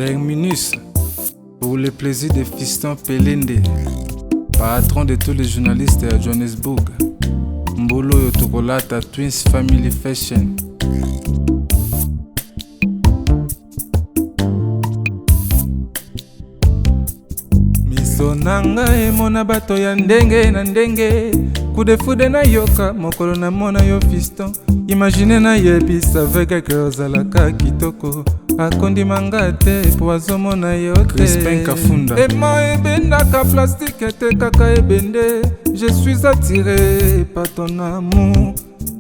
Terminus, pour le plaisir de Fiston Pelende, patron de tous les journalistes à Johannesburg. Mbolo Yotokolata Twins Family Fashion. Miso nanga emona bato ya ndenge na ndenge, kudefude na yoka mokolo na mona yo Fiston. Imagine na yebisa veke ke ozalaka kitoko, akondi manga te po azomona yo te. Crispin Kafunda ema ebendaka plastique te kaka ebende. Je suis attiré par ton amour,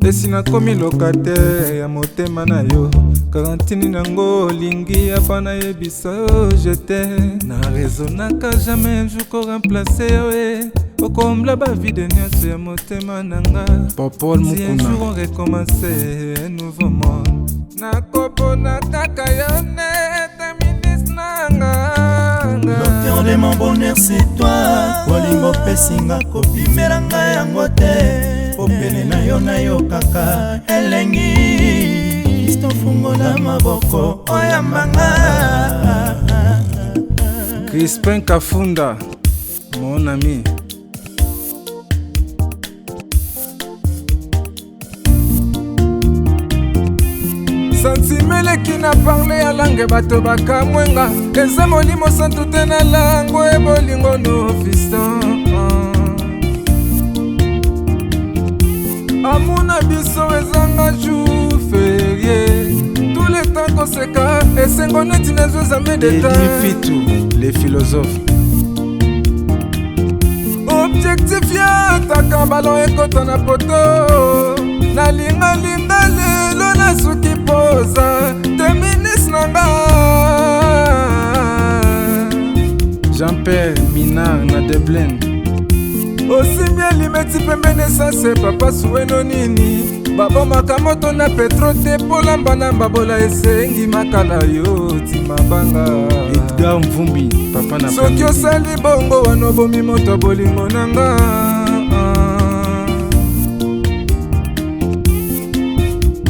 esina komi locataire ya motema na yo. Karantini nango lingi apana yebisa je t'aime. Na raisonnaka jamais un jour ko remplacer yo okombla ba vide nyonso ya motema nanga. Popol Mukuna. Si un jour on recommencer un nouveau monde, nakopona kaka yo nete ministre nanga. L'auteur de mon bonheur c'est toi. Bolingo pesinga kopimela ngai yango te. Popele na yo kaka elengi. Kristo fungola maboko oyambanga. Crispin Kafunda, mon ami. Santimele qui n'a parlé à langue bato baka mwenga. Eza molimo santu te na lango e bolingo no Fiston. Amuna biso ezanga jour férié. Tous les temps koseka esengo neti nezo zame de temps. Les philosophes. Objectif ya taka balon ekota na poto. Na linga lelo na suki poza Terminus nanga. Jean-Pierre Minard na Dublin. Osimia limeti pembene sase papa suweno nini. Babo makamoto na petro te polamba na mbabola esengi makala yo timabanga. Edgar Mvumbi papa na soki osali bongo wanobomi moto bolingo nanga.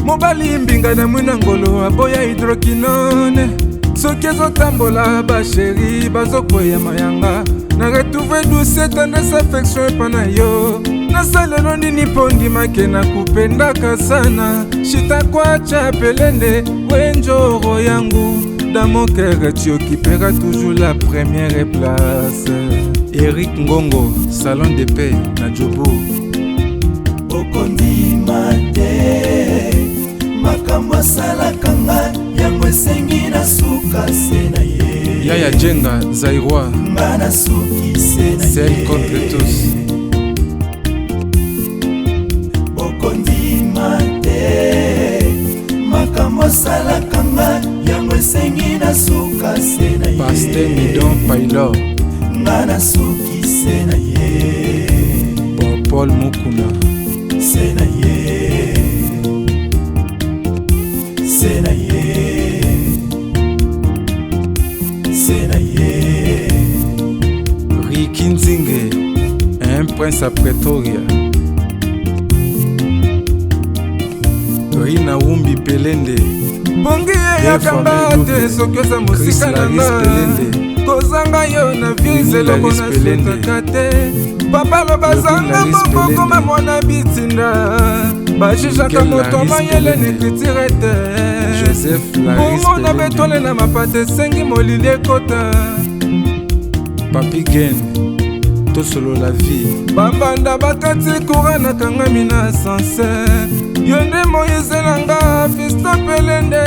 Mobali mbinga na mwina ngolo aboya hydroquinone. Soki ezotambola basheri bazokwea mayanga. Na retrouve douce tendresse affection epana yo. Nasalelo nini pondi make na kupendaka sana. Shita kwacha Pelende wenjoro yangu. Dans mon cœur tu occuperas toujours la première place. Eric Ngongo, salon de paix na Jobo. Okondi mate makambo asalaka nga yango esengi na suka se na ye. Yaya Jenga Zairwa nga na suki se na ye. Celle contre tous. Okondi mate makambo asalaka nga yango esengi na suka se na ye. Pasteur Midon Pailor nga na suki se na ye. Popol Mukuna se na ye. Se na ye. Se na ye. Ricky Nzinge, un prince à Pretoria. Rina Wumbi Pelende. Bongi ya kamba te soki oza mosika nanga. Kozanga yo na vizelo kona sutaka te. Papa lo bazanga moko koma mwana bitinda. Bajijaka moto mayele nekritire te. Joseph Laris Bongo na betole na mapate sengi molili ekota. Papi Gen, tosolo la vie. Bambanda bakati kura na kangami na sanse. Yonde Moïse nanga Fiston Pelende.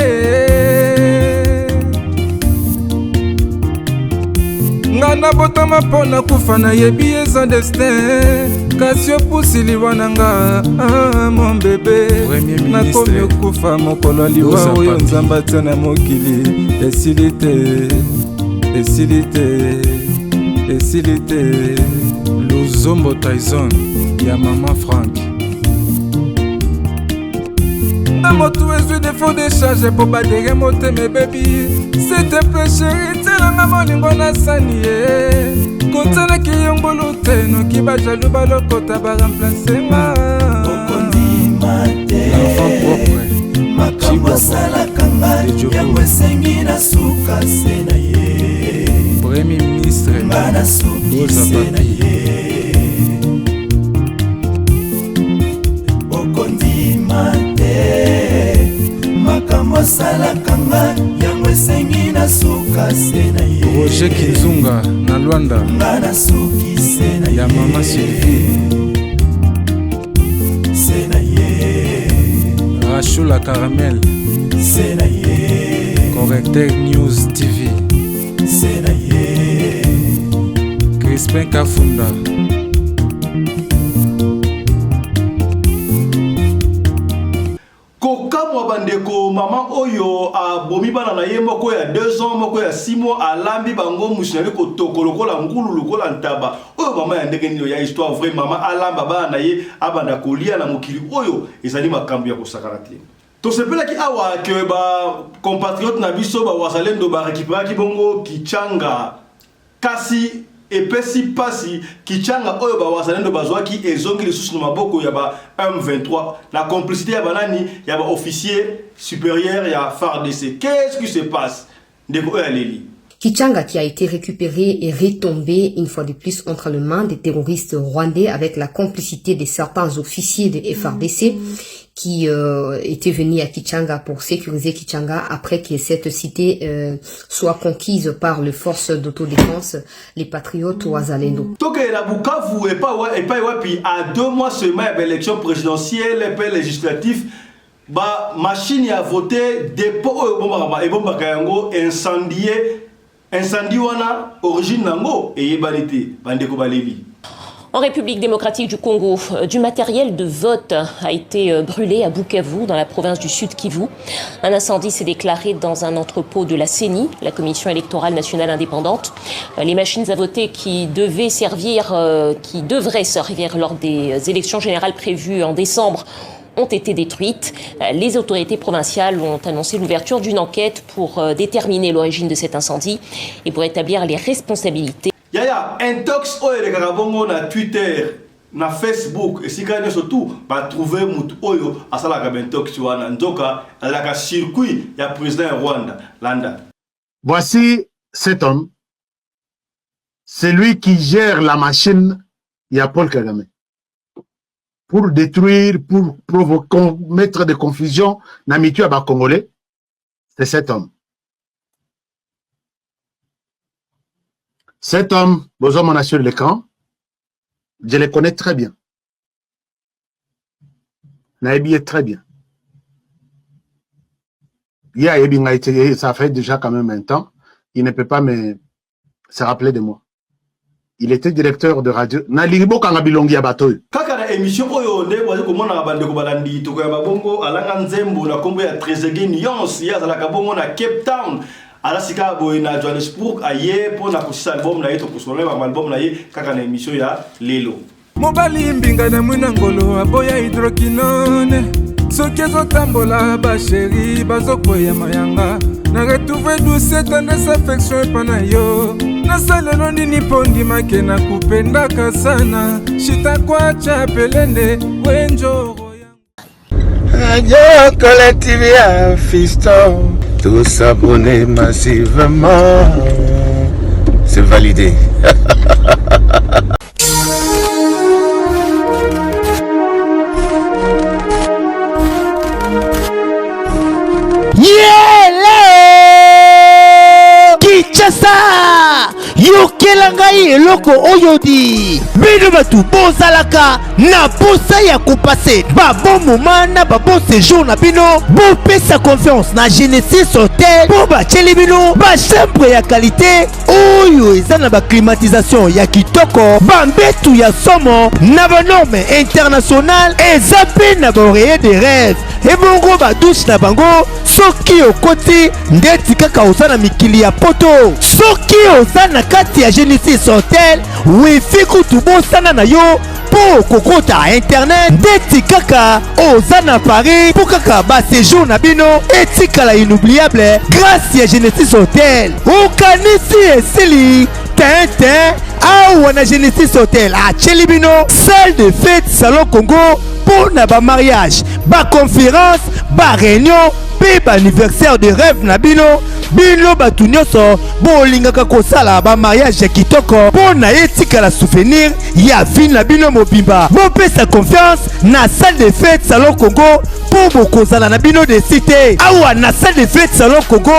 Ngana botama pona kufa na yebi eza destin. Kasi opusili wananga mon bébé. Nakomi okufa mokolo liwa oyo nzamba tia na mokili. Esili te, esili te, esili te. Luzombo Tyson ya Mama Frank. Moto ezwi défaut de charge po badere mote me baby. C'était peu chéri telanga molingo na sani ye. Kotelaki yongolo te noki bajalu balokota baremplace nga. Okondi mate l'enfant propre makambo asalaka nga yango esengi na suka se na ye Premier ministre nga na suki se na ye okondima te makambo asalaka nga yango esengi na suka se na ye Roger Kinzunga na Luanda nga na suki se na ye ya Mama Sylvie se na ye Rachula Caramel se na ye Correcteur News TV se na ye Crispin Kafunda kokamwa bandeko mama oyo abomi bana na ye moko ya 2 ans moko ya 6 mois alambi bango musinali kotoko lokola ngulu lokola ntaba oyo mama ya ndenge nini ya histoire vrai mama alamba bana na ye abanda kolia na mokili oyo ezali makambo ya kosakana te tosepelaki awa ke ba compatriote na biso ba wazalendo ba récupéraki bongo Kichanga kasi epesi pasi Kichanga oyo ba wazalendo bazwaki ezongi lisusu na maboko ya ba M23 la complicité ya banani ya ba officier supérieur ya FARDC. Qu'est-ce qui se passe ndeko ya leli Kichanga qui a été récupéré et retombé une fois de plus entre les mains des terroristes rwandais avec la complicité de certains officiers de FARDC qui étaient venus à Kichanga pour sécuriser Kichanga après que cette cité soit conquise par les forces d'autodéfense, les patriotes Wazalendo. Donc la Bukavu et pas wapi à 2 mois seulement de l'élection présidentielle et législative ba machine à voter dépôt et bomba kayango incendie wana origine nango et yebanité bandeko baleli. En République démocratique du Congo, du matériel de vote a été brûlé à Bukavu, dans la province du Sud Kivu. Un incendie s'est déclaré dans un entrepôt de la CENI, la Commission électorale nationale indépendante. Les machines à voter qui devraient servir lors des élections générales prévues en décembre ont été détruites. Les autorités provinciales ont annoncé l'ouverture d'une enquête pour déterminer l'origine de cet incendie et pour établir les responsabilités. Yaya, intox oyo le karabongo na Twitter, na Facebook, et si quand surtout, va trouver mutu oyo asala ka intox wana ndoka alaka circuit ya président Rwanda, Landa. Voici cet homme, c'est lui qui gère la machine ya Paul Kagame. Pour détruire, pour provoquer, mettre des confusions na mitu ya ba Congolais, c'est cet homme. Cet homme, vos hommes sur l'écran, je le connais très bien. Naïbi est très bien. Ça fait déjà quand même un temps. Il ne peut pas se rappeler de moi. Il était directeur de radio. Nalibo Kangabilongi Abatoy. Kaka na émission oyo nde wazi komona bande ko balandi to ya babongo alanga nzembo na kombo ya Trezege Nuance ya zala kabongo na Cape Town. Ala sika boy na Johannesburg aye po na kusisa album na yeto kusole ba album na ye kaka na émission ya lelo. Mobali mbinga na mwina ngolo aboya hydroquinone soki ezotambola basheri bazokoya mayanga na retrouve douce tendresse affection epa na yo nasalelo nini mpo ndimake na kupendaka sana shita kwacha pelende wenjoro Radio Collective ya Fiston. Tous abonnés massivement. C'est validé. Kinshasa yokela ngai eloko oyodi bino batu bozalaka na posa ya kopase babo moma na babo séjour na bino bopesa confiance na Genesis Hotel po batieli bino bachambre ya qualité oyo eza na baclimatisation ya kitoko bambetu ya somo na banorme internationale eza mpe na baoreiller de rêve ebongo badouche na bango soki okoti ndeti kaka oza na mikili ya poto soki oza na kati ya Genesis Hotel wifi kutu bosana na yo po kokota internet ndeti kaka oza na Paris po kaka ba séjour na bino etikala inoubliable grâce ya Genesis Hotel okanisi esili tintin awa na Genesis Hotel atieli bino salle de fête salon Congo pour na ba mariage ba conférence ba réunion pe ba anniversaire de rêve na bino bino batu nyonso bolingaka kosala ba mariage ya kitoko mpo na etikala souvenir ya vie na bino mobimba bopesa confiance na salle de fête salon Congo mpo bokozala na bino de cité awa na salle de fête salon Congo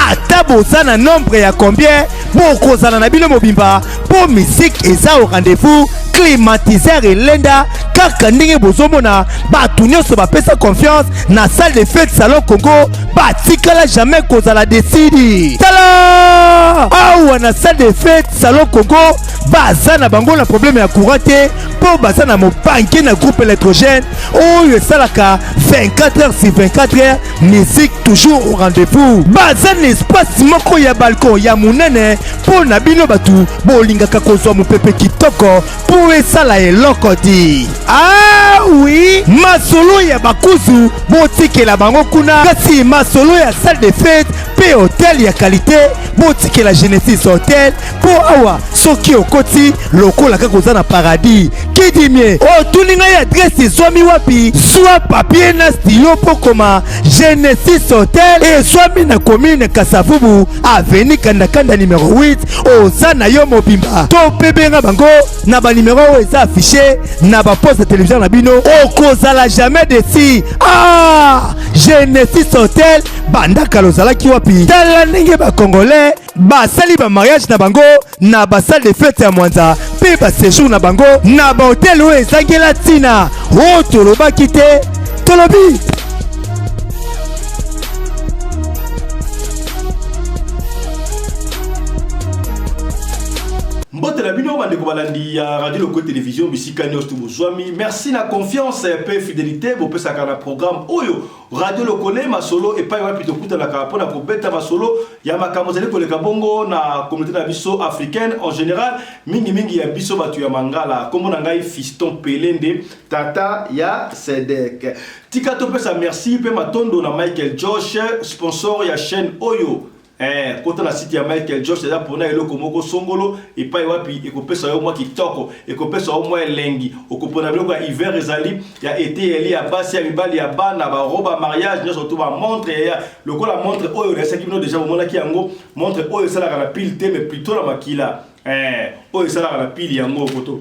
ata boza na nombre ya combien bokozala na bino mobimba mpo musique eza au rendez-vous climatiseur elenda kaka ndenge bozomona batu nyonso bapesa confiance na salle de fête salon Congo batikala jamais kozala desidi tala awa na salle de fête salon Congo baza na bango na problème ya courant te mpo baza na mopanke na groupe électrogène oyo esalaka 24 heures sur 24 heures musique toujours au rendez-vous baza na espace moko ya balcon ya munene mpo na bino batu bolingaka kozwa mopepe kitoko mpo esala eloko ti ah oui masolo ya bakuzu botikela bango kuna kasi masolo ya salle de fête pe hotel ya qualité botikela Genesis hotel mpo awa soki okoti lokola kaka oza na paradis kidimie otuninga ya adresse ezwami wapi zwa papier na stylo mpo koma Genesis hotel ezwami na commune Kasavubu avenue Kandakanda numéro 8 oza na yo mobimba to mpe benga bango na banimero oyo eza affiché na baposte ya télévision na bino okozala jamais desi ah Genesis hotel bandaka lozalaki wapi tala ndenge bakongolais basali ba mariage na bango na basale de fête ya Mwanza pe ba séjour na bango na ba hotel oyo ezangela ntina o tolobaki te tolobi Mbote la bino bande ko balandi ya radio loco télévision bisika nyos tu bozwami merci na confiance et fidélité bo pesa kana programme oyo radio lokole masolo et pa wapi to kuta na ka pona ko beta masolo ya makambo zali ko le kabongo na communauté na biso africaine en général mingi ya biso batu ya mangala kombo na ngai Fiston Pelende tata ya Sedek tika to pesa merci pe matondo na Michael Josh sponsor ya chaîne oyo kota na site ya Michael Josh eza pona eloko moko songolo epai wapi ekopesa yo mwa kitoko ekopesa yo mwa elengi okopona biloko ya hiver ezali ya été eli ya basi ya mibali ya bana ba roba mariage nyonso to ba montre ya lokola montre oyo resaki bino déjà bomonaki yango montre oyo esalaka na pile te mais plutôt na makila oyo esalaka na pile yango koto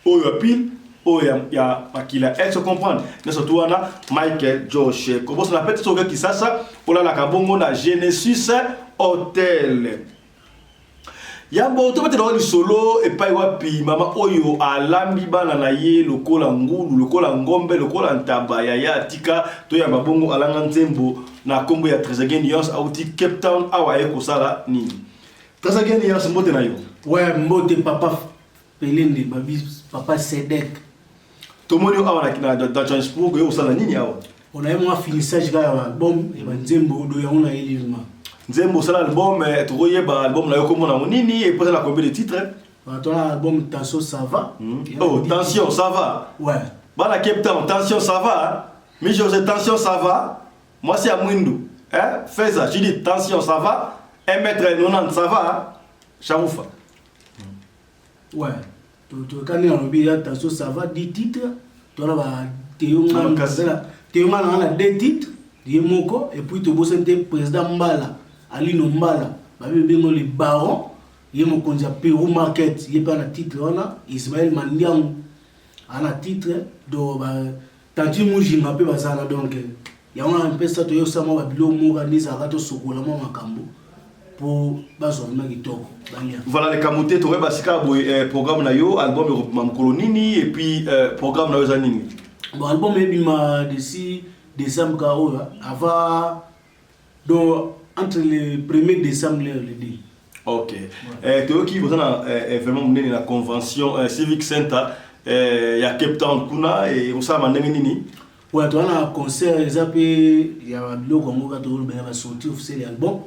oyo ya pile oyo ya makila est-ce comprendre ne surtout wana Michael Josh kobosa na pete soka kisasa pola la kabongo na Genesis hotel yambo to pete lo solo e pai wapi mama oyo alambi bana na ye lokola ngulu lokola ngombe lokola ntaba ya tika to ya babongo alanga nzembo na kombo ya Trezagenians auti Cape Town awa e kosala nini Trezagenians mbote na yo ouais mbote papa Pelende babi papa Sedek tomoni awa na da Johannesburg yo osala nini awa on a eu un finissage ga album e banzembo do ya ona elima nzembo sala album tokoye ba album na yo komona monini et posa la combien de titres ton album Tension ça va oh Tension ça va ouais bana Cape Town Tension ça va mais José Tension ça va moi c'est à Mwindu fais ça je dis Tension ça va 1m90 ça va Charoufa ouais to quand on oublie Tension ça va 10 titres toi là ba Théoma na 2 titres Diemoko et puis to bosente président Mbala Alino Mbala babe bengo le baron yemo konza Peru market yepa na titre ona Ismaël Mandiang ana titre do ba tanti mujinga pe bazana donc ya ona mpesa to yo sama ba bilo moka ndiza kato sokola mo makambo pour bazo na kitoko banya voilà les kamoté to ba sika programme na yo album mamkolonini et puis programme na yo zanini bon album ebima d'ici décembre avant donc entre le 1er décembre et le 2 ok toi qui vous en vraiment mené la convention civic center ya Cape Town kuna et on ça mandenge nini ouais toi na concert ezapé ya biloko ngoka to ba ba sortie officiel album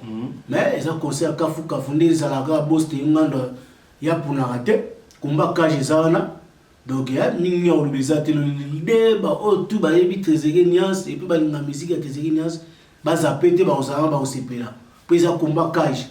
mais eza concert kafu ndeza la ga boss te ngando ya puna rate kumba kaje zana donc ya mingi on bezate le débat oh tout ba yebi Trezagenians et puis ba na musique ya Trezagenians ba zapete ba osanga ba osepela puis ça combat cage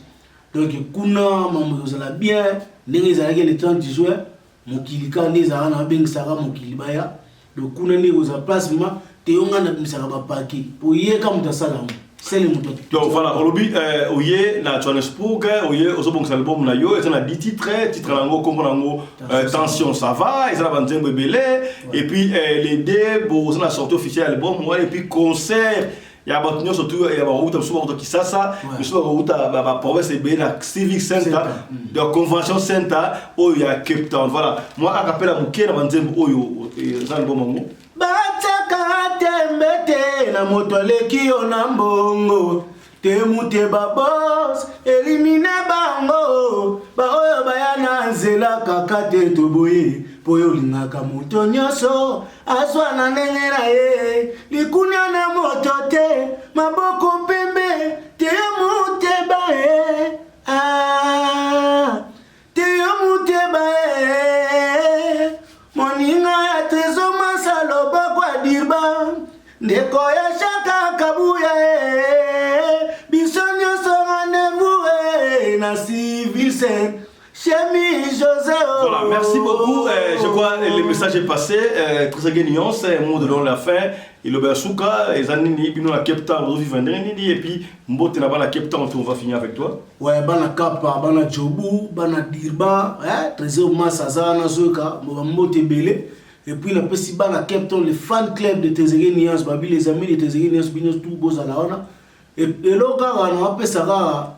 donc kuna mambo zala bien ndenge zalaki le 30 juin mokili ka ndeza na beng saka mokili baya donc kuna ndeko za placement teyonga na misaka bapaki po yeka muta salamu c'est le muta. Donc voilà, olobi oye na Johannesburg, oye ozobongisa album na yo, et na 10 titres nango kombo nango tension ça va, et ça va nzembo belé et puis les deux bon ça na sortie officielle album et puis concert il y a battu surtout il y a route sur qui ça sur route ba province be na Civic Center de convention center où il y a Cape Town. Voilà, moi à rappel à muke na nzembo oyo ça album nango bataka tembete na moto leki yo na mbongo temute babos elimine bango ba oyo bayana nzela kaka te toboye poyo lingaka moto nyoso aswa na ndenge na ye likunya na moto te maboko pembe temute bae temute bae moninga ya trezoma saloba kwa dirba ndeko ya shaka kabuya bisonyo so rendez-vous na Civil Center Chemi José. Voilà, merci beaucoup. Je crois que le message est passé. Très gagnant, c'est un mot de la fin. Il a souka, et zanini, bino la Cape Town, vous vivez et puis mbote na la Cape Town, on va finir avec toi. Ouais, bana kapa, bana jobu, bana dirba, trésor masaza na zoka, mbote belé. Et puis la petit bana Cape Town, le fan club de Tezege Nias, babi les amis de Tezege Nias, bino tout beau à la ona. Et là, on a appelé ça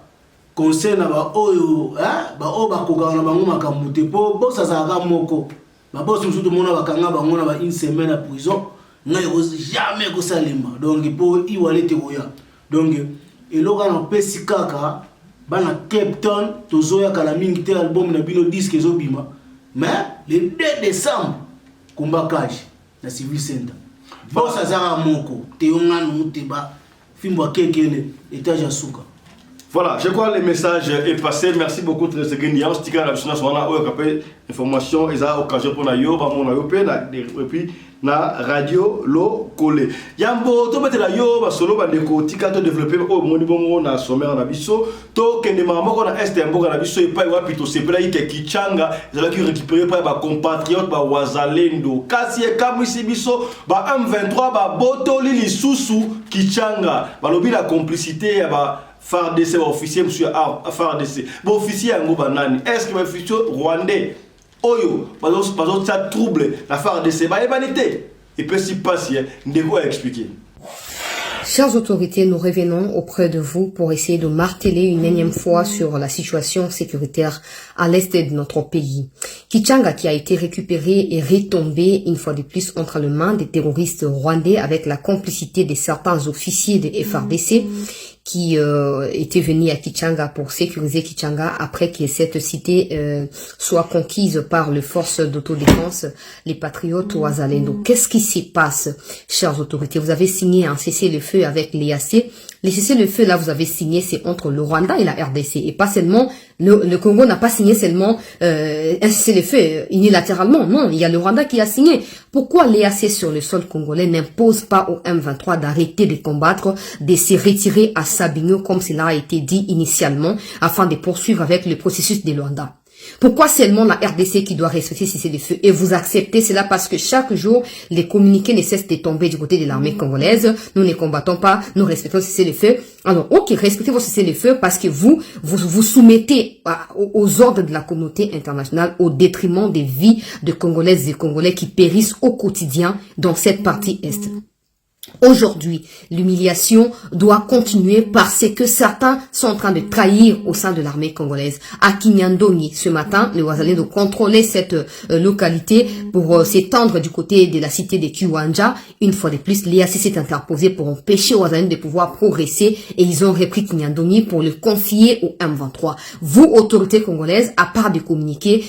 conseil na ba oyo ba o ba koka na bango makamute po bo sa za moko ba boss musutu mona bakanga bango na ba une semaine à prison ngai ko jamais ko salima donc po i walete oya donc eloka na pesi kaka bana Cape Town tozoya kala mingi te album na bino disque ezobima mais le 2 décembre kumbakaji na Civil Center bo sa za moko te yonga no muteba fimbo kekele étage à suka. Voilà, je crois que le message est passé. Merci beaucoup de ce que nous avons dit. Information, et ça occasion pour nous et puis na radio lo collé. Yambo to mettre la yo ba solo ba ndeko tika to développer au moni bongo na sommaire na biso to kende mama ko na est mboka na biso e pa wapi to se pela ike kichanga za qui récupérer pa ba compatriote ba wazalendo kasi e kamwisi biso ba M23 ba botoli lisusu kichanga ba lobi la complicité ya ba FARDC officier monsieur FARDC bon officier yango banani est-ce que officier rwandais oyo bazo ça trouble la FARDC ba humanité et peut s'y passer ndeko a expliqué. Chères autorités, nous revenons auprès de vous pour essayer de marteler une énième fois sur la situation sécuritaire à l'est de notre pays. Kichanga qui a été récupéré et retombé une fois de plus entre les mains des terroristes rwandais avec la complicité de certains officiers de FARDC qui étaient venus à Kichanga pour sécuriser Kichanga après que cette cité soit conquise par les forces d'autodéfense, les patriotes Wazalendo. Qu'est-ce qui se passe, chères autorités? Vous avez signé un cessez-le-feu avec l'EAC. Les cessez-le-feu, là, vous avez signé, c'est entre le Rwanda et la RDC. Et pas seulement, le Congo n'a pas signé seulement un cessez-le-feu unilatéralement. Non, il y a le Rwanda qui a signé. Pourquoi l'EAC sur le sol congolais n'impose pas au M23 d'arrêter de combattre, de se retirer à Sabingo, comme cela a été dit initialement, afin de poursuivre avec le processus de Luanda? Pourquoi seulement la RDC qui doit respecter cessez-le-feu? Et vous acceptez cela parce que chaque jour, les communiqués ne cessent de tomber du côté de l'armée congolaise. Nous ne combattons pas, nous respectons cessez-le-feu. Alors, ok, respectez vos cessez-le-feu parce que vous soumettez aux ordres de la communauté internationale au détriment des vies de Congolaises et Congolais qui périssent au quotidien dans cette partie Est. Aujourd'hui, l'humiliation doit continuer parce que certains sont en train de trahir au sein de l'armée congolaise. À Kinyandonyi, ce matin, les Wazalendo contrôlaient cette localité pour s'étendre du côté de la cité de Kiwanja. Une fois de plus, l'EAC s'est interposé pour empêcher aux Wazalendo de pouvoir progresser et ils ont repris Kinyandonyi pour le confier au M23. Vous, autorités congolaises, à part de communiquer,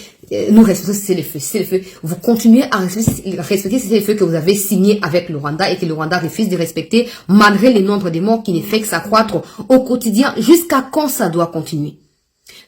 nous respectons cessez-le-feu. Vous continuez à respecter cessez-le-feu que vous avez signé avec le Rwanda et que le Rwanda refuse de respecter malgré le nombre de morts qui ne fait que s'accroître au quotidien. Jusqu'à quand ça doit continuer?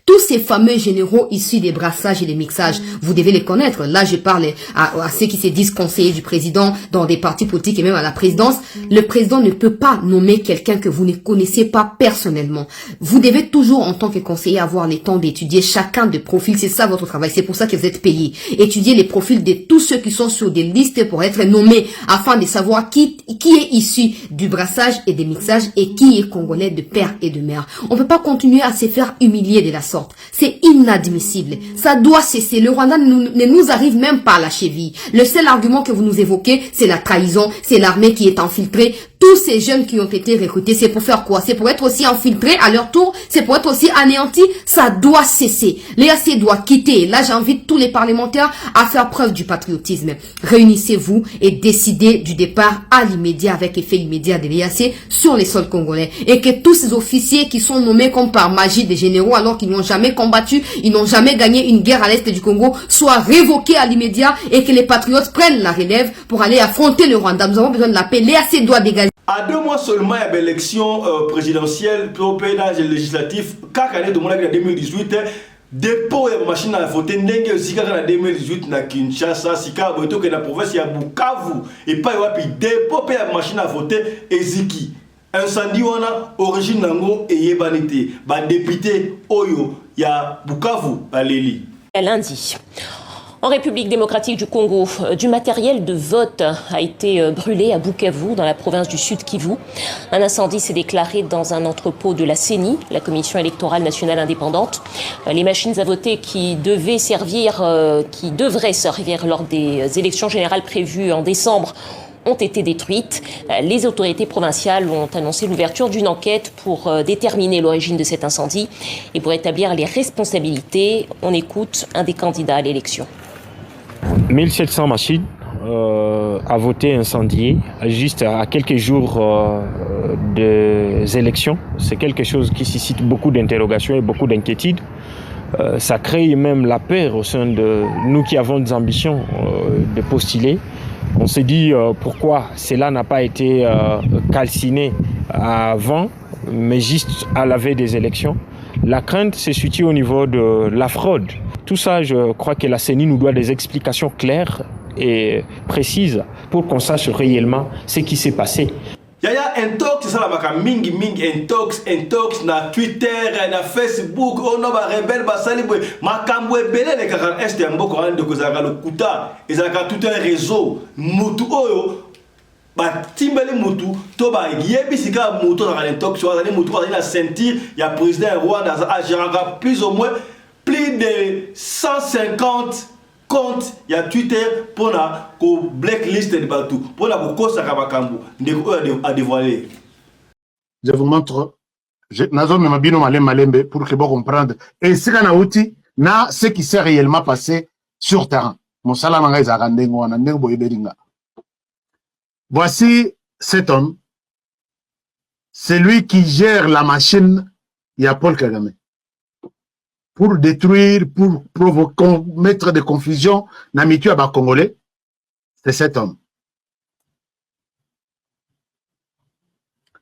Tous ces fameux généraux issus des brassages et des mixages, vous devez les connaître. Là, je parle à ceux qui se disent conseillers du président dans des partis politiques et même à la présidence. Le président ne peut pas nommer quelqu'un que vous ne connaissez pas personnellement. Vous devez toujours, en tant que conseiller, avoir le temps d'étudier chacun des profils. C'est ça votre travail. C'est pour ça que vous êtes payé. Étudier les profils de tous ceux qui sont sur des listes pour être nommés afin de savoir qui est issu du brassage et des mixages et qui est congolais de père et de mère. On peut pas continuer à se faire humilier de la sorte. C'est inadmissible. Ça doit cesser. Le Rwanda ne nous arrive même pas à la cheville. Le seul argument que vous nous évoquez, c'est la trahison, c'est l'armée qui est infiltrée. Tous ces jeunes qui ont été recrutés, c'est pour faire quoi? C'est pour être aussi infiltrés à leur tour? C'est pour être aussi anéantis? Ça doit cesser. L'EAC doit quitter. Là, j'invite tous les parlementaires à faire preuve du patriotisme. Réunissez-vous et décidez du départ à l'immédiat avec effet immédiat de l'EAC sur les sols congolais. Et que tous ces officiers qui sont nommés comme par magie des généraux alors qu'ils n'ont jamais combattu, ils n'ont jamais gagné une guerre à l'est du Congo, soient révoqués à l'immédiat et que les patriotes prennent la relève pour aller affronter le Rwanda. Nous avons besoin de la paix. L'EAC doit dégager. À 2 mois seulement, il y a une élection présidentielle, pénage législatif. Quand on est en 2018, dépôt de machine à voter, ndenge zika en 2018 na Kinshasa, sika boto que la province ya Bukavu et pas wapi dépôt de machine à voter eziki. Incendie wana origine nango et yebanité. Ba député Oyo ya Bukavu baleli. Lundi. En République démocratique du Congo, du matériel de vote a été brûlé à Bukavu, dans la province du Sud Kivu. Un incendie s'est déclaré dans un entrepôt de la CENI, la Commission électorale nationale indépendante. Les machines à voter qui devraient servir lors des élections générales prévues en décembre ont été détruites. Les autorités provinciales ont annoncé l'ouverture d'une enquête pour déterminer l'origine de cet incendie et pour établir les responsabilités. On écoute un des candidats à l'élection. 1700 machines à voter incendiées juste à quelques jours des élections. C'est quelque chose qui suscite beaucoup d'interrogations et beaucoup d'inquiétudes. Ça crée même la peur au sein de nous qui avons des ambitions de postuler. On s'est dit pourquoi cela n'a pas été calciné avant, mais juste à la veille des élections. La crainte se situe au niveau de la fraude. Tout ça, je crois que la CENI nous doit des explications claires et précises pour qu'on sache réellement ce qui s'est passé. Yaya intox ça la mingi intox na Twitter na Facebook on a rebelle basali boy makambo ebele le kaka est ya mboko ande ko zaka lokuta ezaka tout un réseau mutu oyo ba timbele mutu to ba yebisika mutu na intox so azali mutu azali na ceinture ya président Rwanda a gérera plus ou moins plus de 150 compte il y a Twitter pour la blacklist de Batou pour la kosa kabakambu à dévoiler. Je vous montre nazo mabino malembe pour que vous comprendre et c'est kana outil na ce qui s'est réellement passé sur terrain. Mosala manga ezaka ndengo wana ndengo boyebelinga. Voici cet homme, c'est lui qui gère la machine il y a Paul Kagame. Pour détruire, pour provoquer, mettre des confusions, n'amitu à Congolais, c'est cet homme.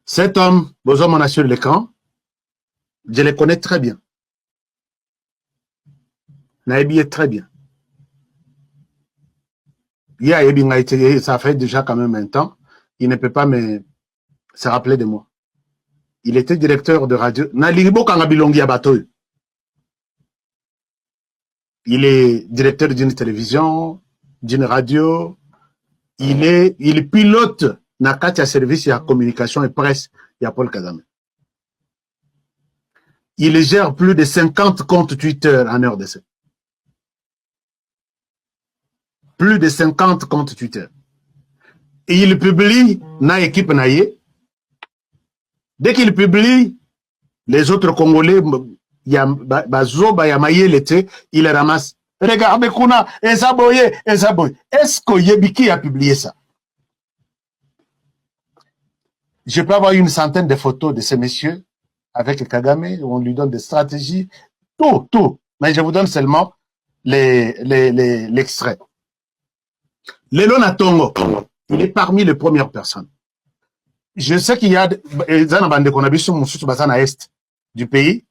Cet homme, vos hommes sur l'écran, je le connais très bien. Naïbi très bien. Ça fait déjà quand même un temps, il ne peut pas se rappeler de moi. Il était directeur de radio. Nalibo Kangabilongi Abatoy. Il est directeur d'une télévision, d'une radio. Il pilote Nakatia service à communication et presse. Il y a Paul Kagame. Il gère plus de 50 comptes Twitter en RDC. Plus de 50 comptes Twitter. Et il publie na équipe naïe. Dès qu'il publie, les autres Congolais, il ramasse. Regardez Kuna, Ezaboye. Est-ce que Yebiki a publié ça? Je peux avoir une centaine de photos de ces messieurs avec Kagame, où on lui donne des stratégies, tout. Mais je vous donne seulement l'extrait. Lelo Natongo, il est parmi les premières personnes. Je sais qu'il y a des est du pays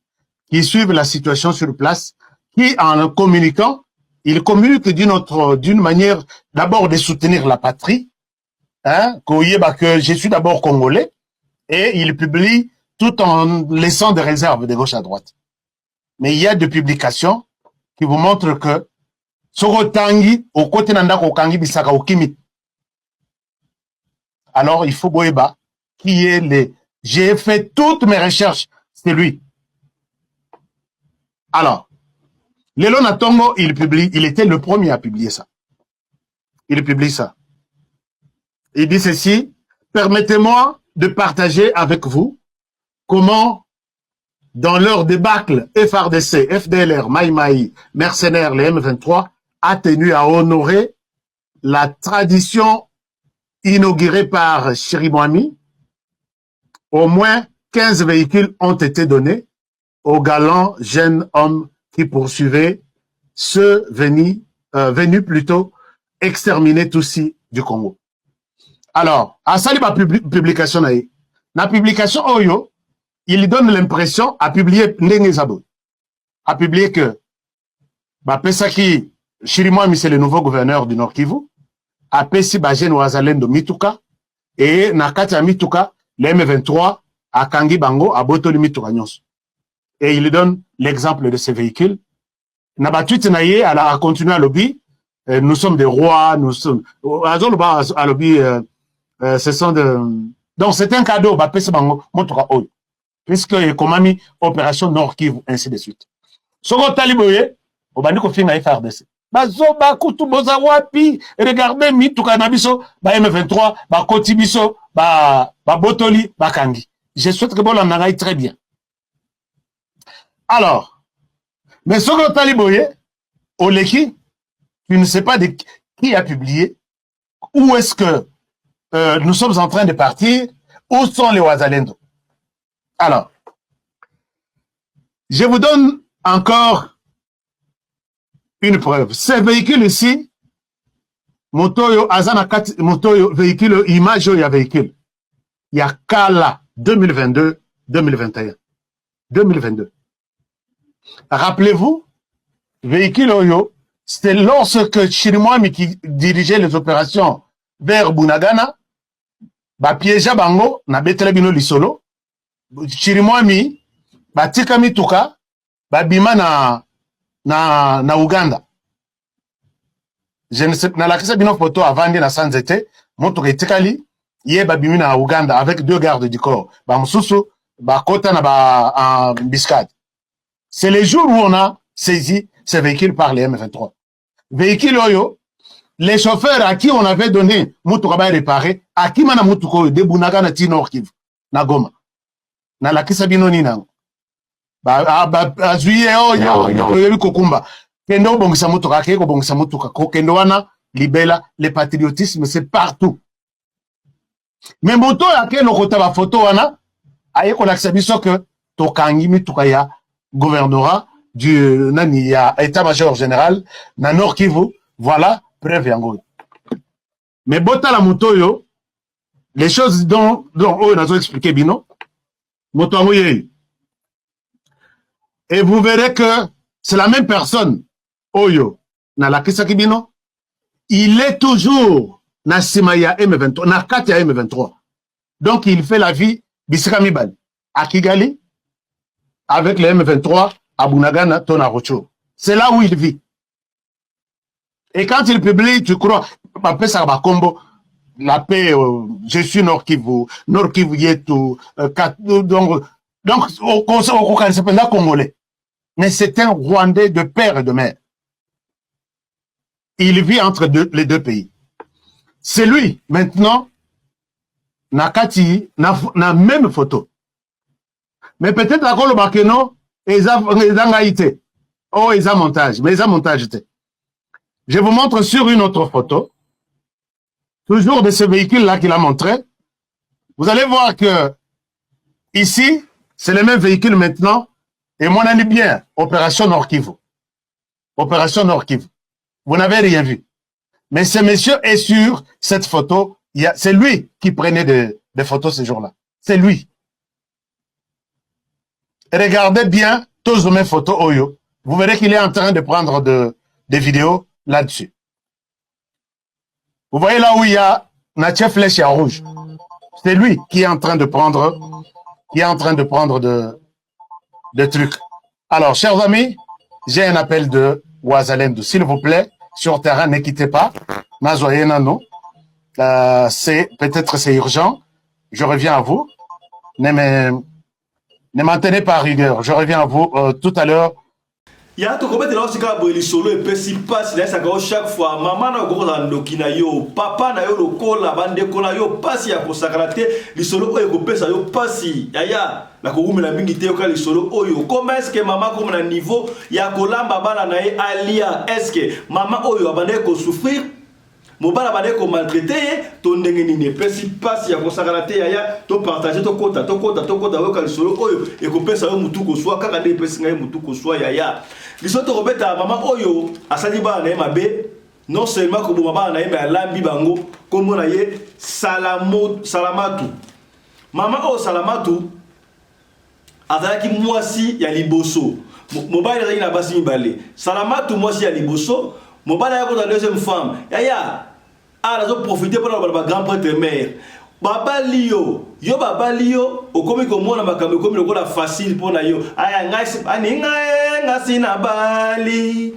qui suivent la situation sur place, qui, en communiquant, ils communiquent d'une manière, d'abord de soutenir la patrie, hein, que je suis d'abord congolais, et ils publient tout en laissant des réserves de gauche à droite. Mais il y a des publications qui vous montrent que Sorotangi, au côté d'Andako Kangi Bisaka Okimi. Alors, il faut Boeba, qui est les... J'ai fait toutes mes recherches, c'est lui. Alors, Lelo Natongo, il était le premier à publier ça. Il publie ça. Il dit ceci, permettez-moi de partager avec vous comment, dans leur débâcle, FRDC, FDLR, Maï, mercenaires, les M23, a tenu à honorer la tradition inaugurée par Chirimwami. Au moins 15 véhicules ont été donnés aux galants jeunes hommes qui poursuivaient ceux venus plutôt exterminer Tutsi du Congo. Alors, à ça, la publication, la publication Oyo, il donne l'impression à publier Ndengezabo, à publier que Pesaki Chirimwami, c'est le nouveau gouverneur du Nord Kivu, à Pessi Bajen Wazalendo Mituka, et Nakata Mituka, les M23, à Kangi Bango, à Botoli Mituka Nyos. Et il donne l'exemple de ces véhicules. Nabatuit Naye, elle a continué à lobby. Nous sommes des rois, nous sommes, à lobby, ce sont de, donc c'est un cadeau, Pessi Bango, Motuka Oyo. Puisque, comme ami, opération Nord Kivu, ainsi de suite. Soko Taliboye, au Bandiko Finga FRDC. Bazoba kutu boza wapi, regardez Mituka Nabiso, M23, Kotibiso, Botoli, Kangi. Je souhaite que Bola n'aille très bien. Alors, mais Soko Taliboye, Oleki, tu ne sais pas de qui a publié, où est-ce que nous sommes en train de partir, où sont les Wazalendo. Alors, je vous donne encore une preuve. Ces véhicules ici, Motoyo, Azanakat, Motoyo, véhicule, image, il y a véhicule. Il y a Kala 2022, 2021. 2022. Rappelez-vous, véhicule Oyo, c'était lorsque Chirimwami qui dirigeait les opérations vers Bunagana, piéja bango, na betelebino lisolo, Chirimwami, tika mituka, bima na Uganda. Je ne sais, na la kisa bino photo avant na Sanzete, motuka itikali, ye bimi na Uganda avec 2 gardes du corps. Msusu, kota na Biscade. C'est les jours où on a saisi ces véhicules par les M23. Véhicules Oyo, les chauffeurs à qui on avait donné motuka ba réparé, à qui mana motuko de Bunagana ti Nord Kivu, na Goma. Na la kisa bino ni nango. Azuye oyo kokumba. Kendo bongisa motuka, keko bongisa motuka, kendo wana libela, le patriotisme c'est partout. Mais moto ya ke lokota ba photo wana, aye ko lakisa biso que tokangi mituka ya gouvernorat du nani ya état-major général na Nord Kivu, voilà preuve yango. Mais bota la moto yo, les choses dont on a expliqué bino, moto yango yé. Et vous verrez que c'est la même personne, Oyo, na la Kisaki bino, il est toujours na Simaya M23, na Katia M23. Donc il fait la vie Bisramibal à Kigali avec les M23 à Bunagana, Tonarocho. C'est là où il vit. Et quand il publie, tu crois, Combo, la paix, je suis Nord Kivu Yetu, donc on s'appelle là Congolais. Mais c'est un Rwandais de père et de mère. Il vit entre les deux pays. C'est lui, maintenant, Nakati, na même photo. Mais peut-être à Kolo Bakeno, ils ont été. Oh, ils ont montage. Mais ils ont montage. Je vous montre sur une autre photo, toujours de ce véhicule-là qu'il a montré. Vous allez voir que ici, c'est le même véhicule maintenant. Et mon ami bien, Opération Nord Kivu. Opération Nord Kivu. Vous n'avez rien vu. Mais ce monsieur est sur cette photo. C'est lui qui prenait des photos ce jour-là. C'est lui. Et regardez bien tous mes photos Oyo, vous verrez qu'il est en train de prendre des vidéos là-dessus. Vous voyez là où il y a Natia Flèche en rouge. C'est lui qui est en train de prendre, de trucs. Alors, chers amis, j'ai un appel de Ouazalendou. S'il vous plaît, sur terrain, ne quittez pas. Nazoye Nano. Peut-être c'est urgent. Je reviens à vous. Ne maintenez pas à rigueur. Je reviens à vous tout à l'heure. Il y a tout comme là aussi quand il solo et puis si passe là ça chaque fois maman na go na ndokina yo papa na yo lokola bande kola yo pasi ya kosakrate li solo oyo ko pesa yo pasi yaya la ko rumela mingi te ko li solo oyo comment est-ce que maman comme na niveau ya kolamba bana na ye alia est-ce que maman oyo abande ko souffrir mobala bande ko maltraiter to ndenge nini pesi pasi ya kosakrate yaya to partager to kota yo ka li solo oyo e ko pesa yo mutu ko swa kaka de pesi ngai mutu ko swa yaya Lisoto robeta maman oyo asali ba na mabe non seulement ko boma na yeba lambi bango komo na ye salamatu maman o salamatu azalaki mwasi ya liboso mobile azali na basi mibale salamatu mwasi ya liboso mobile ya ko na deuxième femme yaya ala zo profiter pour ba grand prêtre mère Baba Lio, yo Baba Lio, okomi komona makambo komi lokola facile pona yo. Aya ngasi baninga ngasi na bali.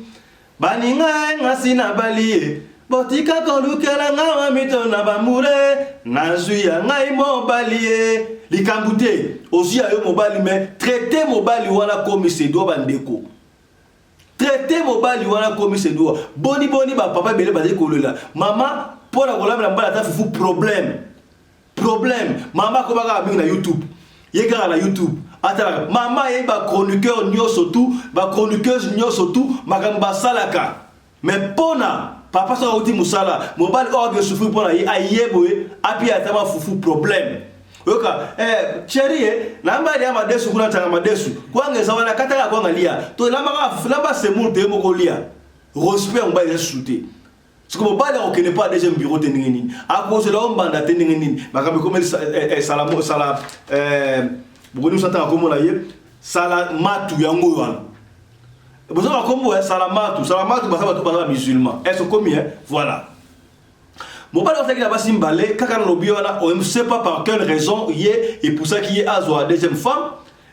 Baninga ngasi na bali. Botika kolukela nga mito na bamure. Nazuya ngai mobali. Likambute, osi ayo mobali me traiter mobali wana komi se do bandeko. Traiter mobali wana komi se do. Boni ba papa bele bazé kolola. Mama pona kolamba mbala ta fufu problème maman ko baka binga na YouTube yeka na YouTube atala maman ye ba chroniqueur nyoso tout ba chroniqueuse nyoso tout makamba salaka mais pona papa so uti musala mobile orgue souffrir pona ye ayeboye api atama fufu problème oka chérie namba ya madesu kuna tanga madesu kwangeza wana kataka kwangalia to lamba semul te moko lia respect on ba yesuté. Ce que mobile on connaît pas deuxième bureau de ningini à cause de l'homme banda te ningini makambi comme salamo sala bugoni sata comme la ye salamatu yango wana besoin comme salamatu basaba to basa musulman est-ce combien voilà mobile on fait que la basi mbalé kaka no biona on ne sait pas par quelle raison yé et pour ça qui est azwa deuxième femme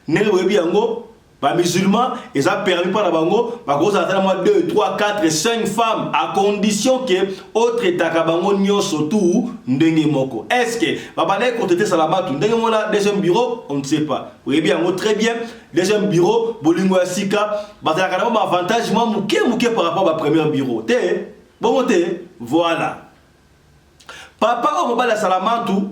ne webi yango ba musulman et ça permis par la bango ba gros attendre moi 2 3 4 5 femmes à condition que autre takabango nyoso tout ndenge moko est-ce que baba na côté salamatu ndenge mona deuxième bureau on ne sait pas oui bien très bien deuxième bureau bolingo ya sika ba ta kana ma avantage moi muke par rapport à premier bureau té bon té voilà papa o mobala salamatu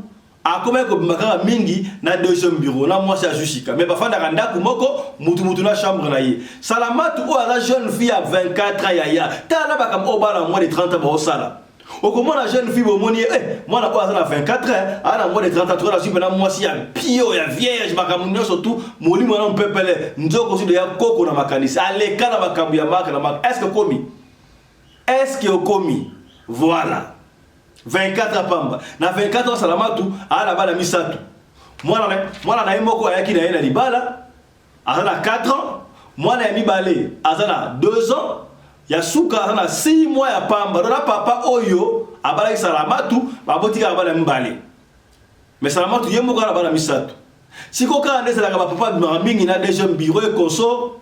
a comme ko makara mingi na deuxième bureau na moi c'est jusika mais ba fanda kanda kumoko mutu na chambre na ye salamatu o la jeune fille à 24 ans yaya ta na ba kam o bala moins de 30 ans ba sala o comme la jeune fille bo moni moi na ko na 24 ans ana moins de 30 ans la suite na moi si ya pio ya vierge ba kam surtout molimo na mpepele nzoko su de ya koko na makanisa ale kana ba kam ya maka na maka est-ce que komi voilà 24 ans pamba na 24 ans salamatu ala bala misatu mwana na imoko ayaki na yena libala azana 4 ans mwana ya mibale azana 2 ans ya suka azana 6 mois ya pamba dona papa oyo abala salamatu babotika bala mbale mais salamatu yemoko ala bala misatu siko ka ndesa la papa mingi na deuxième bureau et conso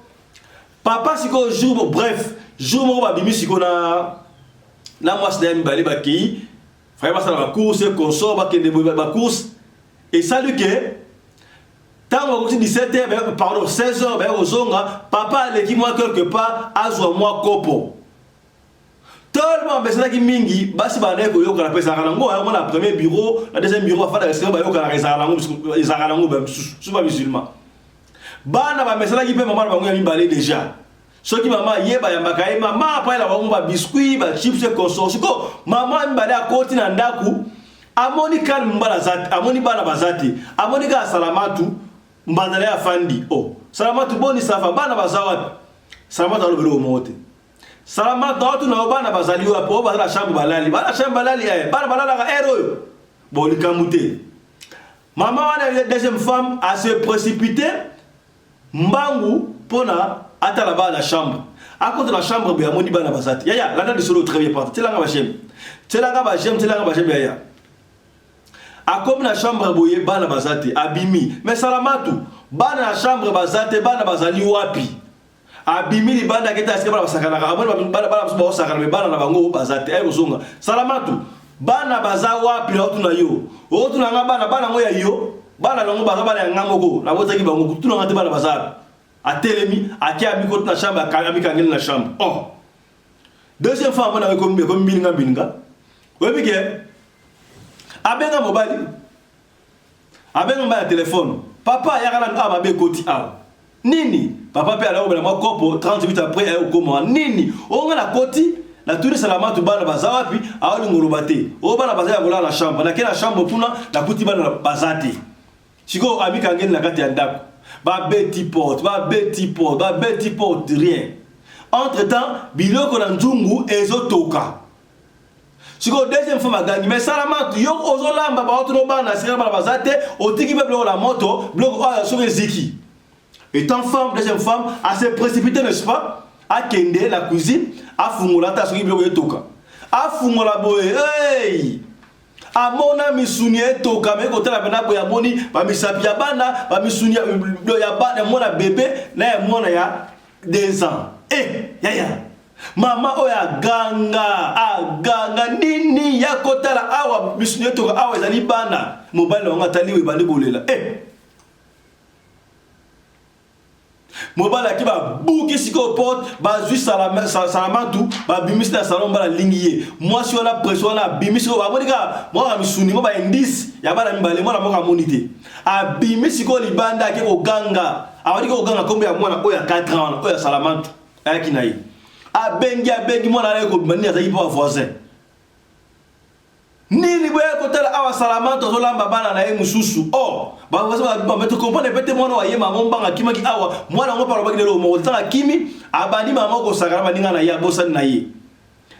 papa siko jour bref jour moko babimi siko na mwasi na mibale baki Frère, ça la course, consort, la course. Et ça lui que, tant que 17h, pardon, 16h, aux onga, papa, l'équipe moi quelque part, a joué moi copo. Tout le monde, c'est là qui mingi, basi bané ko yo kana pesa kalango, on a premier bureau, la deuxième bureau, fa da rester ba yo kana reza kalango, les kalango ben souvent musulman. Bana ba mesela qui peut maman ba ngami balé déjà. Ce qui maman yeba ya makaye maman après la ba biscuit ba chips et consort ko maman mbale akoti na ndaku amoni kan mbala zati amoni bana bazati amoni ga salamatu mbandale ya fandi oh salamatu boni safa bana bazawat salamatu alobelo mote salamatu watu na bana bazali wa po bana chambre balali bana balala ga ero boni kamute maman wana deuxième femme a se précipiter mbangu pona ata la bas la chambre à côté de la chambre be amoni bana basati yaya là de solo très bien parti telanga ba j'aime yaya a comme la chambre boye bana basati abimi mais salamatu bana la chambre basati bana bazali wapi abimi li bana keta eske bana basakana amoni bana basakana me bana na bango basati ay kozonga salamatu bana baza wapi la tuna yo o tuna nga bana ngoya yo bana longo baza bana ngamoko na botaki bango tuna ngate bana basati a telemi a qui a mis contre la chambre a mis dans la chambre. Oh, deuxième fois on a comme binga oui bien abenga mobile abenga ma téléphone papa yakala aba be koti a nini papa pe alors moi kopo 30 minutes après au comment nini on a la koti la tour salamatu bana bazawapi a ngolo bate o bana bazaya vola la chambre na kena chambre puna la koti bana bazati siko ami kangeni na kati ya ndako ba beti porte rien entre temps biloko na nzungu ezotoka siko deuxième fois magangi mais salamatu yo ozolamba ba otno bana sira bana bazate otiki be bloko la moto bloko a sur ziki étant femme deuxième femme a se précipiter n'est-ce pas a kende la cuisine a fungola ta sur bloko etoka a fungola boye hey amona misuni etoka me kotala bana boya moni ba misapi ya bana ba misuni ya bana mona bébé na ya mona ya 2 ans yaya mama oya ganga nini ya kotala awa misuni etoka awa ezali bana mobile wanga taliwe bali kolela mobile akiba buki siko porte bazui salamatu ba bimisi na salon bala lingiye moi si on a pression na bimisi ko ba monika moi misuni mo ba indice ya bala mbale mo na mo ka monité a bimisi ko libanda ke ko ganga awadi ko ganga kombe ya mwana oya 4 ans oya salamatu ayaki na yi a bengi mwana na ko bani azaki pa voisin nini boya ko tala awa salamatu zolamba bana na ye mususu ba meto comprendre pete mwana wa ye mama mbanga kimaki awa mwana ngo parobaki lelo mo tala kimi abandi mama ko sakara baninga na ya bosani na ye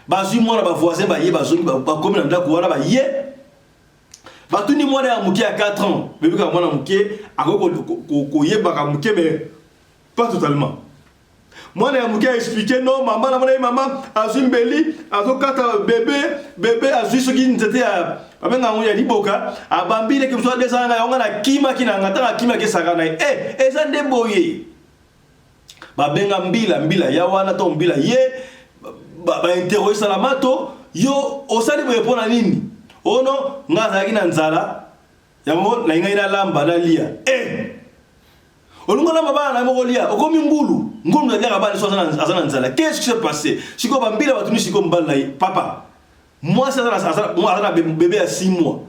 bazui mwana ba voisin ba ye bazongi ba komi na ndako wana ba ye batuni mwana ya muke ya 4 ans bébé ka mwana muke akoko ko yebaka muke mais pas totalement mwana ya muke expliquer non mama na mama azumbeli azokata bébé azui soki nzete ya abenga ngo ya liboka abambile ke mso desanga yonga na kima kinanga tanga kima ke sakana eza ndeboye babenga mbila ya wana to mbila ye ba interroger salamato yo osali boye pona nini ono ngaza yakina nzala yamo na inga ina lamba na lia olungola mabana na mokolia okomi ngulu na dia bana so azana nzala qu'est-ce qui s'est passé siko bambila batuni siko mbala papa moi ça azana bébé à 6 mois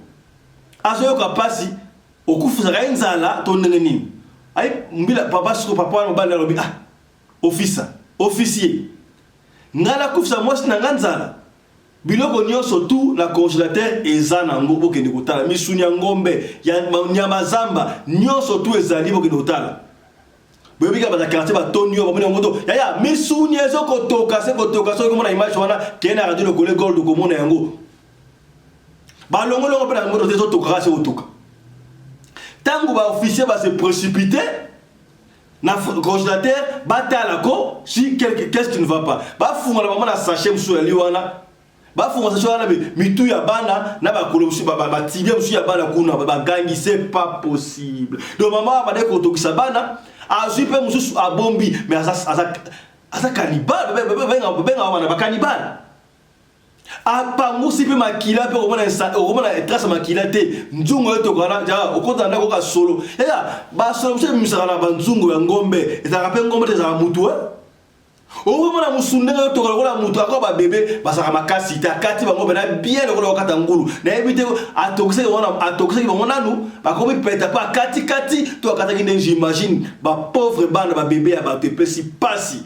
azoyoka pasi okufuza ka nzala to ndenge nini ay mbila papa siko papa no bana lobi officier ngala kufuza moi sina nzala biloko nyonso tout na congélateur ezana ngobo kende kotala misuni ya ngombe ya nyama zamba nyonso tout ezali bokende kotala bebika ba quartier ba tonio ba mona ngoto yaya misuni ezoko toka so ko mona image wana kena radio le collègue gold ko mona yango ba longo pena ngoto tezo toka se otoka tango ba officier ba se précipiter na congélateur batala ko si qu'est-ce qui ne va pas ba funga la mama na sachet musu ya liwana ba funga sachet wana mitu ya bana na ba kolo musu ba tibia musu ya bana kuna ba gangi c'est pas possible donc mama ba de ko tokisa bana azui pe mususu abombi mais asa cannibal benga wana ba cannibal apangusi pe makila pe omona trace makila te nzungu eto kana ja okota ndako ka solo ba solo mse misaka na banzungu ya ngombe ezaka pe ngombe te za mutu omona musundenge to kola mutu akoba bébé basaka makasi ta kati bango na bien kola okata ngulu na ebite atokise bango nanu bakobi peta pa kati to akata kinde j'imagine ba pauvre bana ba bébé ya ba te pesi pasi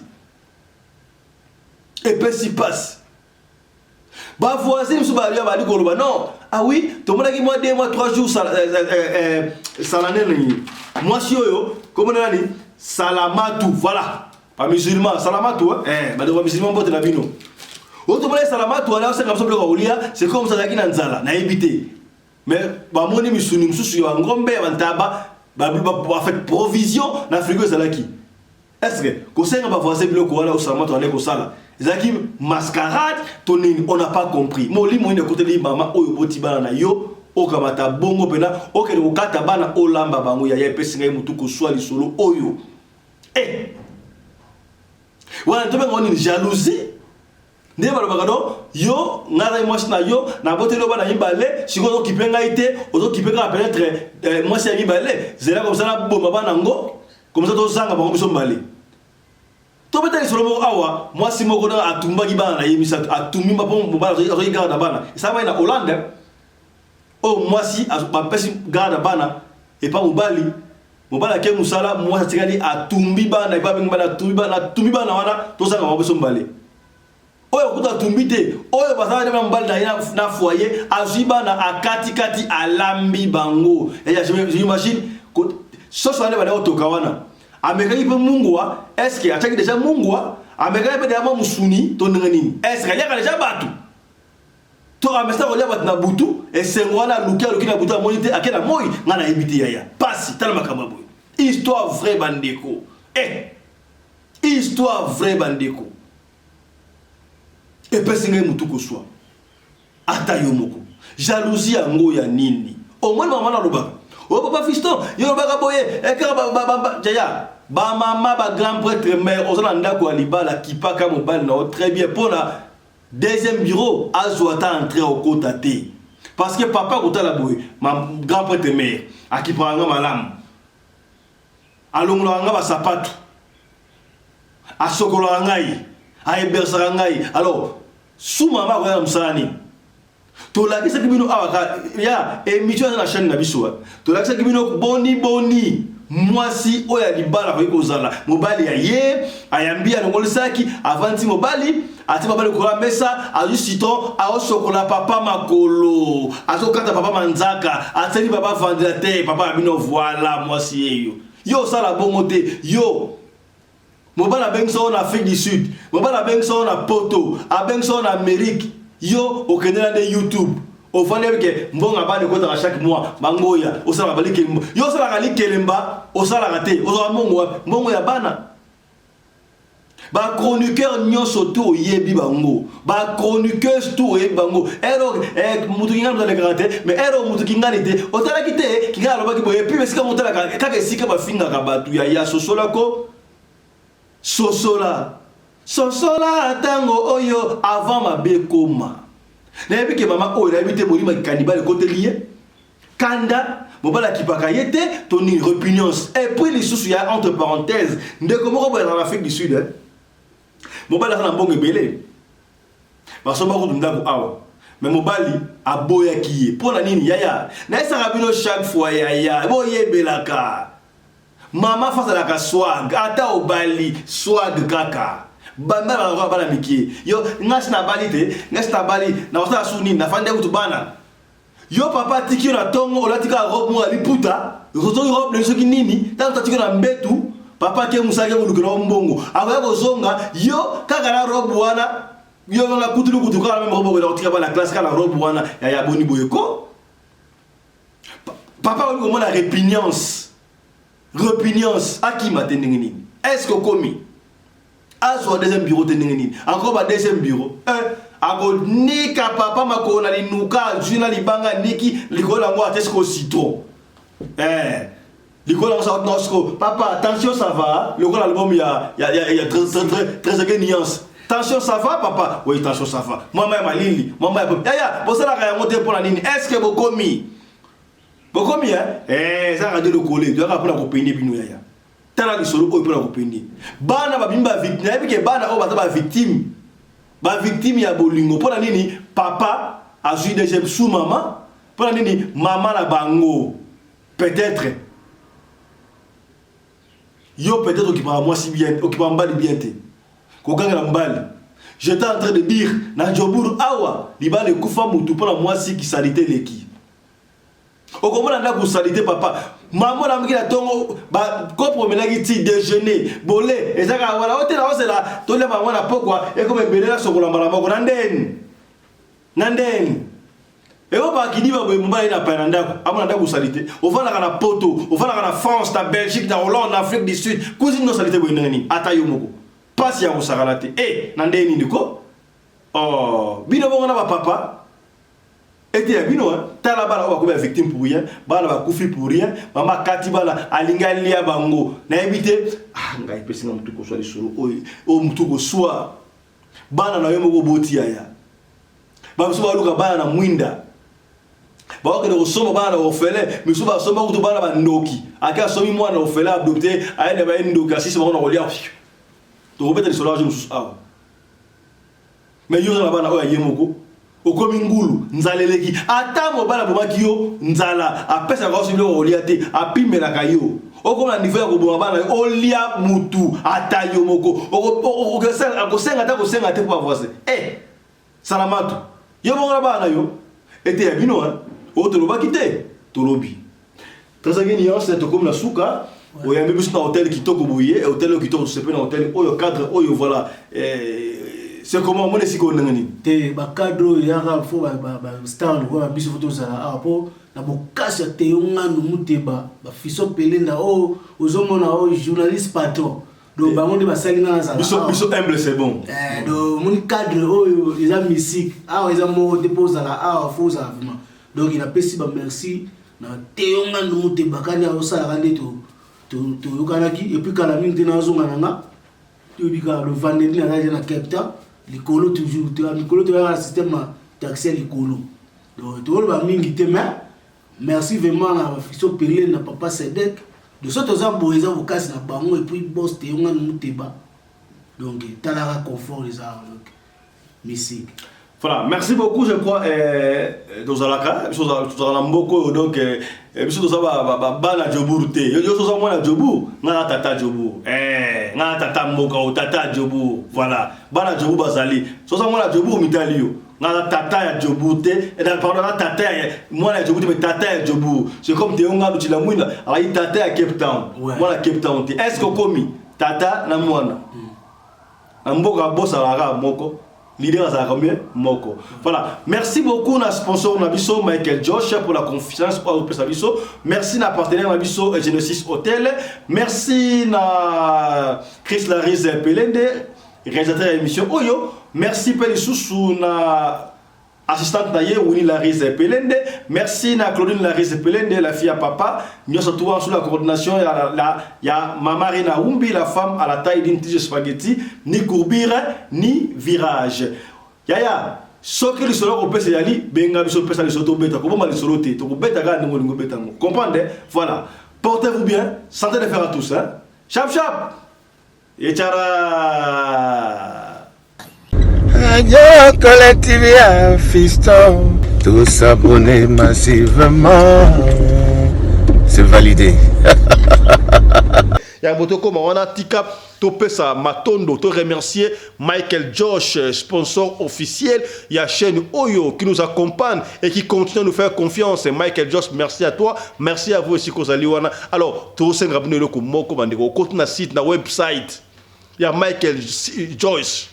ba voisin musu ba lia ba dikolo ba non oui to mona ki moi 2 mois 3 jours salanene moi si oyo comme nani salamatu voilà pas musulman salamatu ba de musulman bote na bino oto mona salamatu ala se kamso bloka olia c'est comme ça zakina nzala na ebité mais ba moni misuni mususu ya ngombe ya ntaba fait provision na frigo ezalaki. Est-ce que kosenga ba voisin biloko wana osama to aller kosala ezalaki mascarade tonini on n'a pas compris molimo ine côté li mama oyo botibana na yo okabata bongo pena okele kokata bana olamba bango ya yepesinga ye mutu koswa lisolo oyo wana tobe ngoni jalousie ndé balobaka do yo ngala mwasi na yo na botelo bana yibale siko kipenga ite ozo kipenga peut-être mwasi ya yibale zela comme ça na bomba bana ngo comme ça tozanga bango biso mbale to beta lisolo awa mwasi moko na atumba bana na yemisa atumi mbapo mbala azo garda bana ça va na Hollande mwasi bapesi garda bana et pas mobali ke musala mwasi tikali atumbi bana et pas bana atumbi bana wana tozanga bango biso mbale oyo kuta tumbite oyo basala de mbali na foyer aziba na akati kati alambi bango j'imagine soso ane bana otoka wana amekaki pe mungwa est-ce que ataki déjà mungwa amekaki pe déjà musuni to nini est-ce que yaka déjà batu to amesta ko batu na butu et sengwana lukia na butu amonite akena moi ngana ebiti yaya pasi tala makamba boy histoire vraie bandeko histoire vraie bandeko et pesinga mutu ko swa ata yo moko jalousie yango ya nini au moins maman na lobaka o papa fiston yo baka boye ekara ba mama ba grand prêtre mère ozana ndako alibala kipaka mobile na très bien pour la deuxième bureau azwata entrer au côté parce que papa kota la boye ma grand prêtre mère akipanga malam alongolo nga ba sapato asokolo ngai ayebersa ngai alors sous maman ko msani to la kisa kibino awaka ya émission na chaîne na biso to la kisa kibino boni mwasi oya libala ko ikozala mobali ya ye ayambia ngolisaki avanti mobali ati mobali ko mesa azu citron aosokola papa makolo azokata papa manzaka ateli papa vendelateur papa bino voilà mwasi yeyo yo sala bongote yo mobala bengso na Afrique du Sud mobala bengso na Poto abengso na Amérique yo okendela de YouTube ofane ke mbonga bane ko ta chaque mois bangoya osala balike yo sala kali kelemba osala kate osala mbongo ya bana ba chroniqueur nyonso to yebi bango ba chroniqueuse to yebi bango ero mutu kinga ndo le garantie mais ero mutu kinga nite otala kite kinga loba ki boye puis sika motala ka sika ba finga ka batu ya sosola ko sosola tango oyo avant ma bekoma na ebike mama oyo na ebite bolima cannibale côté lié kanda mobala kipaka yete toni répugnance et puis les sous ya entre parenthèses ndeko moko boya na Afrique du Sud mobala na mbongo belé baso ba ko ndako awa mais mobali aboya kiye pona nini yaya na esa rabino chaque fois yaya boyebelaka mama face à la swag ata obali swag kaka banda ba bala miki yo ngasi na bali te ngasi na bali na wasa suni na fande kutubana yo papa tiki na tongo olatika robe mo aliputa rozo robe le soki nini tata tiki na mbetu papa ke musake ulukira mbongo akoya kozonga yo kaka na robe wana yo na kutulu kutuka na robe ko tika bala classe kala robe wana ya boni boyeko papa oli ko mona répugnance akima tenengini est-ce que komi azo deuxième bureau tenengini encore ba deuxième bureau ako nika papa makona linuka jina libanga niki likola ngo atesco citron likola ngo nosko papa attention ça va le gros album il y a très nuance attention ça va papa oui attention ça va maman malili maman ya bosala ka yango te pona nini est-ce que bokomi ça radio le collé tu as pour la compagnie bino yaya tala li solo pour la compagnie bana ba bimba victime na bike bana o ba victime ya bolingo pour la nini papa a joué déjà sous maman pour la nini maman la bango peut-être yo peut-être qui par moi si bien qui par mbali bien te ko ganga la mbali j'étais en train de dire na joburu awa libale kufa mutu pour la moi si qui salité leki okomona ndako salite papa maman na miki na tongo ba ko promenaki ti déjeuner bolé ezaka wala hôtel osela to le maman na pokwa e ko bebelela sokola mala moko na ndeni Et on va qui dit va mobile na pananda amona ndako salité on va na poto on va na France na Belgique na Hollande na Afrique du Sud cousine no salité bo nani ata yo moko passe ya kosakalate na ndeni ndiko oh bino bongo na ba papa ete ya bino tala bala wa ko ba victime pour rien bala ba kufi pour rien mama kati bala alingali ya bango na ebite ngai pesi na mutu ko so lisolo o mutu ko soa bana na yo moko boti ya ba so ba luka bana na mwinda ba okele osoma bana ofele miso ba soma kutu bana ba ndoki aka somi mwana ofele adopté aende ba ndoki asisi ba na kolia to obeta lisolo je musu awa mais yo na bana oya yemoko okomi ngulu nzaleleki ata mobala bomaki yo nzala apesa ka osibilo kolia te apimelaka yo okoma na niveau ya koboma bana olia mutu ata yo moko okosenga ta kosenga te po avance salamatu yo bonga bana yo ete ya bino otolobaki te tolobi trazaki nuance to comme la suka oyambi biso na hôtel kitoko boye hôtel kitoko sepe na hôtel oyo cadre oyo voilà c'est comment mon esiko ngani te ba cadre ya ga fo ba star ko ba biso photo za apo na bokasi te nganu muteba ba fiso pelenda ozomona journaliste patron do ba monde ba salinga na za biso humble c'est bon do mon cadre oyo eza musique eza mo dépose la fo za vraiment donc il a pesi ba merci na te nganu muteba kani osala kande to yokanaki et puis kala mingi na zonga nanga tu bika le vendredi na Cape Town likolo toujours tu as likolo tu as un système d'accès likolo donc tu vois mingi te mais merci vraiment na fiso pelé na papa Sedek de sorte aux aboyeza au casse na bango et puis boss te nga muteba donc talaka confort les arts donc musique. Voilà, merci beaucoup, je crois, dans Alaka, dans la Mboko, donc, biso ba bana jobu te. Yo so mwana jobu, na tata jobu. Na tata mboka o tata jobu. Voilà. Bana jobu bazali. So mwana jobu mitalio. Na tata ya jobu te. Et pardon, na tata mwana jobu te mais tata ya jobu. C'est comme te onga du la mwina, ala tata ya Cape Town. Mwana Cape Town te. Est-ce que komi tata na mwana? Na mboka bossa la moko. L'idée à combien moko. Voilà. Merci beaucoup na sponsor Nabiso Michael Josh pour la confiance pour Nabiso. Merci na partenaire Nabiso Genesis Hotel. Merci na Chris Laris Pelende réalisateur de l'émission Oyo. Merci Pelisou na assistante naie Winnie Laris Pelende. Merci na Claudine Laris Pelende la fille à papa. Nous sommes tous sous la coordination ya Mama Rina Umbi la femme à la taille d'une tige spaghetti ni courbure ni virage. Yaya soki li solo ko pesa yali benga biso pesa li soto beta ko bomba li solo te to ko beta ga ngo ngo beta ngo. Comprenez? Voilà. Portez-vous bien. Santé de faire à tous hein. Chap chap. Et tchara. Radio Collective fiston, tous s'abonner massivement, c'est validé. Ya botoko mawana tika to pesa matondo to remercier Michael Josh sponsor officiel ya chaîne Oyo qui nous accompagne et qui continue à nous faire confiance. Michael Josh, merci à toi, merci à vous aussi Kozaliwana. Alors to senga abonner le ko moko bandeko ko na site na website ya Michael Josh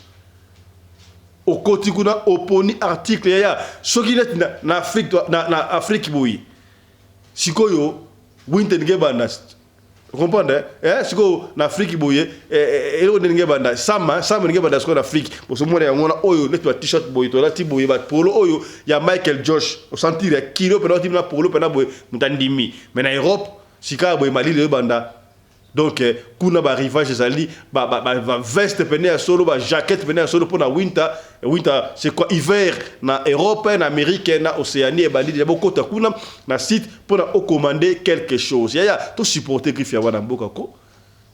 au côté kuna oponi article ya soki na Afrique na Afrique boyi sikoyo winter ngebanda comprendre siko na Afrique boye elo ngebanda sama ngebanda siko na Afrique parce que moi ya ngona oyo net t-shirt boyi to la ti boyi ba polo oyo ya Michael Josh au sentir kilo pena ti na polo pena boyi mutandimi mais na Europe sika boyi mali le banda. Donc, kuna ba rivage ezali ba veste pene ya solo ba jaquette pene ya solo pour na winter c'est quoi hiver na Europe na Amérique na Océanie et bandi beaucoup ta kuna na site pour na commander quelque chose ya to supporter griffe ya wana mboka ko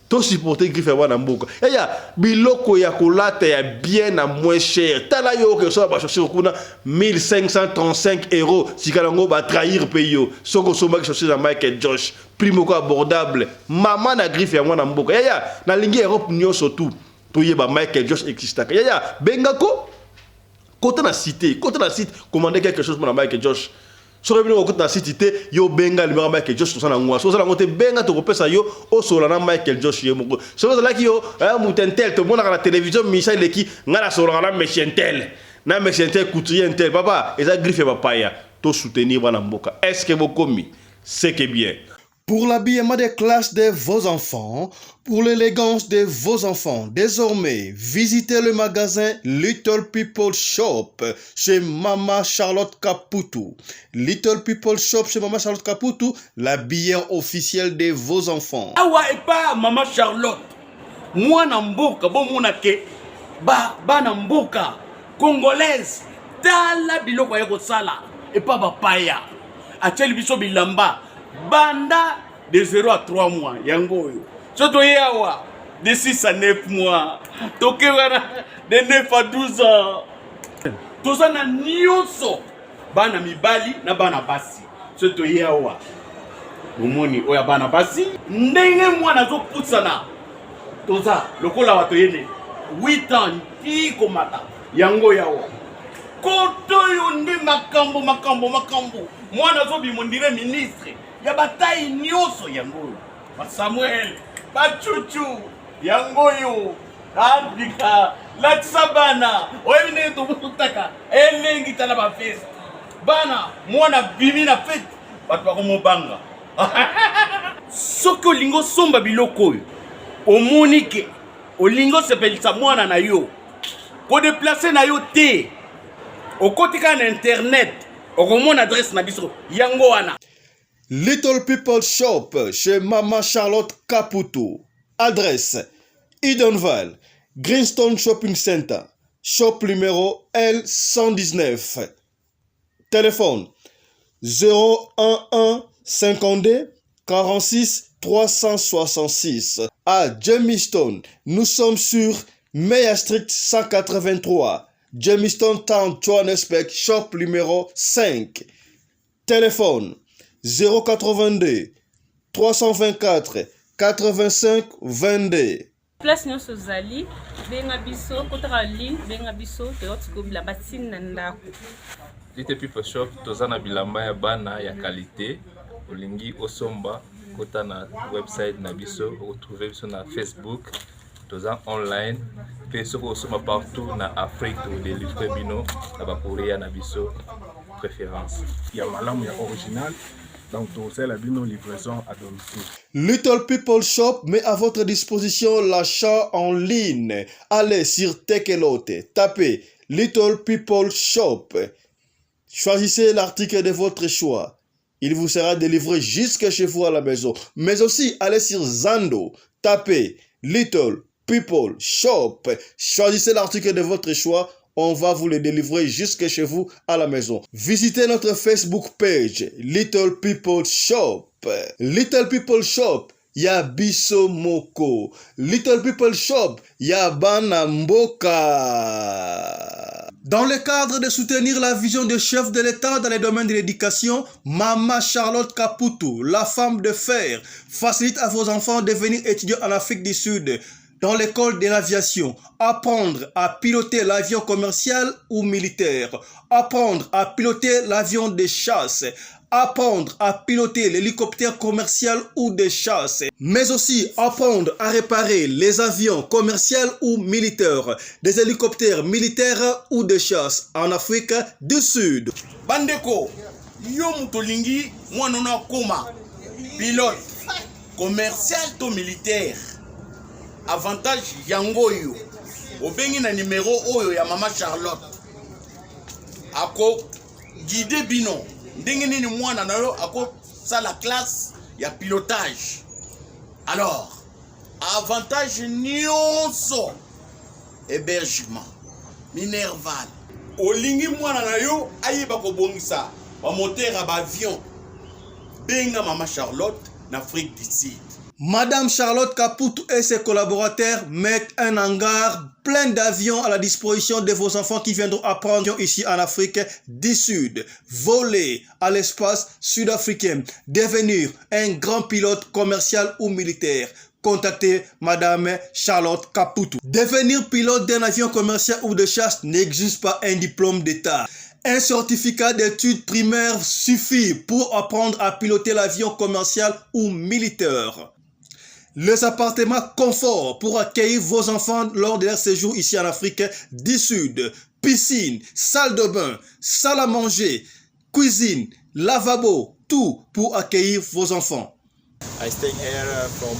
to supporter griffe ya wana mboka ya biloko ya kolata ya bien à moins cher tala yo que ça ba chercher kuna 1535 € sikalango ba trahir payo soko somba que chercher dans Michael Josh primo ko abordable mama na griffe ya mwana mboka ya na lingi Europe nyonso tout to yeba Michael Josh existaka ya bengako côté na site commander quelque chose pour Michael Josh so rebino côté na site yo benga libera Michael Josh so na ngwa so la ngote benga to kopesa yo o so na Michael Josh ye moko so la ki yo mutentel to mona na télévision Michel leki ngala so na mechentel na mechentel couturier tel papa eza griffe ya papaya to soutenir bana mboka. Est-ce que vous commis? C'est que bien. Pour l'habillement des classes de vos enfants, pour l'élégance de vos enfants, désormais, visitez le magasin Little People Shop chez Mama Charlotte Caputo. Little People Shop chez Mama Charlotte Caputo, la bière officielle de vos enfants. Awa et pas Mama Charlotte. Moi namboka bon monake ba namboka congolaise tala biloko ya kosala et pas bapaya. Acheli biso bilamba. Banda de 0 à 3 mois, yango yo. Soto yawa de 6 à 9 mois. Toke wana de 9 à 12 ans. Toza na nyonso. Bana mibali na bana basi. Soto yawa. Bomoni oya bana basi. Ndenge mwana zo putsana. Toza lokola wato yene 8 ans ti komata. Yango yawa. Koto yo ndi makambo. Mwana zo bimondire ministre. Ya bataille nyoso yango ba Samuel ba Chuchu yango yo andika la tsabana oyine to mutaka elengi tala ba fest bana mwana bimi na fete bato ba komobanga soko lingo somba biloko omonike olingo sepelisa mwana na yo ko déplacer na yo te okotika na internet okomona adresse na biso yango wana. Little People Shop chez Mama Charlotte Caputo. Adresse Edenval, Greenstone Shopping Center, shop numéro L119. Téléphone 011 52 46 366. À Jamestown, nous sommes sur Meyer Street 183. Jamestown Town, Johannesburg, shop numéro 5. Téléphone 082 324 85 22. Place nyonso zali benga biso kotaka ligne benga biso te bilamba tina ndako. Little People Shop toza na bilamba ya bana ya qualité olingi osomba kota na website na biso retrouver biso na Facebook toza online pe soko osomba partout na Afrique to délivrer bino na ba Korea na biso préférence ya malamu ya original. Donc, c'est la livraison à domicile. Little People Shop met à votre disposition l'achat en ligne. Allez sur Tekelote, tapez Little People Shop. Choisissez l'article de votre choix. Il vous sera délivré jusque chez vous à la maison. Mais aussi, allez sur Zando, tapez Little People Shop. Choisissez l'article de votre choix. On va vous le délivrer jusque chez vous à la maison. Visitez notre Facebook page, Little People Shop. Little People Shop, ya biso moko. Little People Shop, ya bana mboka. Dans le cadre de soutenir la vision du chef de l'État dans les domaines de l'éducation, Mama Charlotte Caputo, la femme de fer, facilite à vos enfants de venir étudier en Afrique du Sud. Dans l'école de l'aviation, apprendre à piloter l'avion commercial ou militaire, apprendre à piloter l'avion de chasse, apprendre à piloter l'hélicoptère commercial ou de chasse, mais aussi apprendre à réparer les avions commerciaux ou militaires, des hélicoptères militaires ou de chasse en Afrique du Sud. Bandeko, yo mutolingi mwanona koma, pilote commercial to militaire. Avantage yango yo obengi na numéro oyo ya Mama Charlotte ako guide bino ndenge nini mwana na yo ako sala classe ya pilotage. Alors avantage nyonso hébergement minerval olingi mwana na yo ayeba kobongisa ba moteur ba avion benga Mama Charlotte na Afrique du Sud. Madame Charlotte Caputo et ses collaborateurs mettent un hangar plein d'avions à la disposition de vos enfants qui viendront apprendre ici en Afrique du Sud. Voler à l'espace sud-africain, devenir un grand pilote commercial ou militaire. Contactez Madame Charlotte Caputo. Devenir pilote d'un avion commercial ou de chasse n'exige pas un diplôme d'État. Un certificat d'études primaires suffit pour apprendre à piloter l'avion commercial ou militaire. Les appartements confort pour accueillir vos enfants lors de leur séjour ici en Afrique du Sud. Piscine, salle de bain, salle à manger, cuisine, lavabo, tout pour accueillir vos enfants. I stayed here from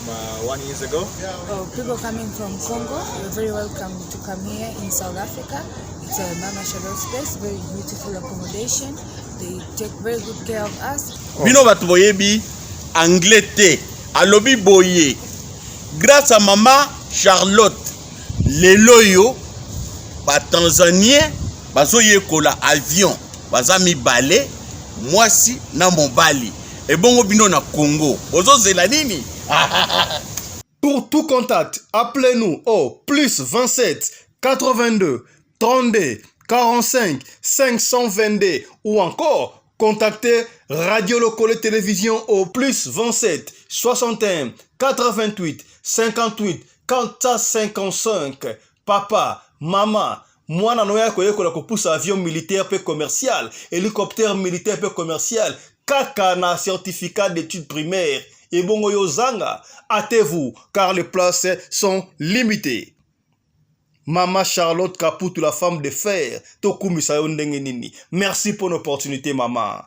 1 year ago. Oh, people coming from Congo, you're very welcome to come here in South Africa. It's a Mama Charlotte space, very beautiful accommodation. They take very good care of us. Bino batu boyebi anglais te, alobi boye. Grâce à Mama Charlotte, lelo yo ba Tanzanien bazo yekola avion, baza mi balé, mwasi na mobali. Et bon bino na Congo. Ozo zelanini. Pour tout contact, appelez-nous au plus 27 82 32 45 522 ou encore contactez Radio Locale Télévision au plus 27 61 88 58 455. Papa, maman, mwana noya koyekola kopusa avion militaire peu commercial, hélicoptère militaire peu commercial, kaka na certificat d'études primaires. Et bongo yozanga, hâtez-vous car les places sont limitées. Mama Charlotte Kaputu, la femme de fer, Tokumisa Yondenge Nini. Merci pour l'opportunité, maman.